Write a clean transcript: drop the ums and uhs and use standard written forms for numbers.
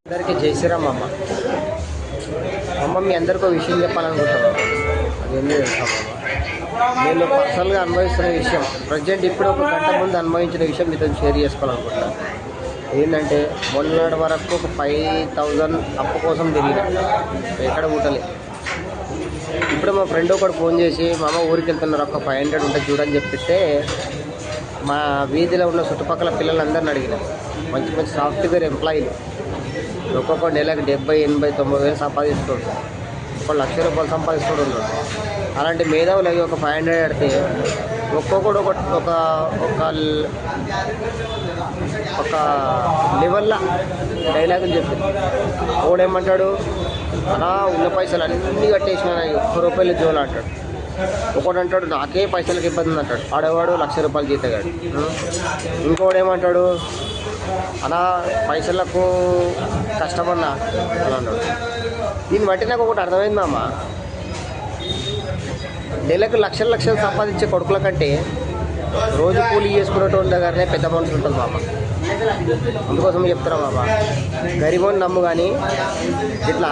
అందరికీ జై శ్రీరామ్ అమ్మ. మీ అందరికీ విషయం చెప్పాలనుకుంటున్నాను. అది ఏంటి తెలుసా నేను పర్సనల్గా అనుభవిస్తున్న విషయం, ప్రజెంట్ ఇప్పుడు ఒక గంట ముందు అనుభవించిన విషయం మీతో షేర్ చేసుకోవాలనుకుంటున్నాను. ఏంటంటే మొన్నటి వరకు ఒక 5,000 అప్పు కోసం తిరిగిన, ఎక్కడ పుట్టలేదు. ఇప్పుడు మా ఫ్రెండ్ ఒకటి ఫోన్ చేసి మామ ఊరికి వెళ్తున్నారు, ఒక 500 ఉంటుంది చూడని చెప్పితే మా వీధిలో ఉన్న చుట్టుపక్కల పిల్లలందరిని అడిగిన, మంచి మంచి సాఫ్ట్వేర్ ఎంప్లాయీలు ఒక్కొక్క నెలకు 70, 80, 90 వేలు సంపాదిస్తున్నాడు, ఒక ₹1,00,000 సంపాదిస్తున్నాడు. అలాంటి మేధావులు అవి ఒక 500 ఆడితే ఒక్కొక్కడు ఒక లెవెల్లో డైలాగులు చెప్పింది. ఒకడేమంటాడు, అలా ఉన్న పైసలు అన్నీ కట్టేసిన ₹1 జోలు అంటాడు. ఒకడు అంటాడు నాకే పైసలకి ఇబ్బంది ఉంది అంటాడు, ఆడేవాడు ₹1,00,000 జీతగాడు. ఇంకోడు ఏమంటాడు, అలా పైసలకు కష్టమన్నా అని అన్నాడు. దీన్ని బట్టి నాకు ఒకటి అర్థమైంది మామ, నెలకు లక్షలు సంపాదించే కొడుకుల కంటే రోజు కూలీ చేసుకునేటువంటి దగ్గరనే పెద్ద మనుషులు ఉంటుంది మామ. అందుకోసం చెప్తున్నా మామ, గరిబోని నమ్ము కానీ ఇట్లా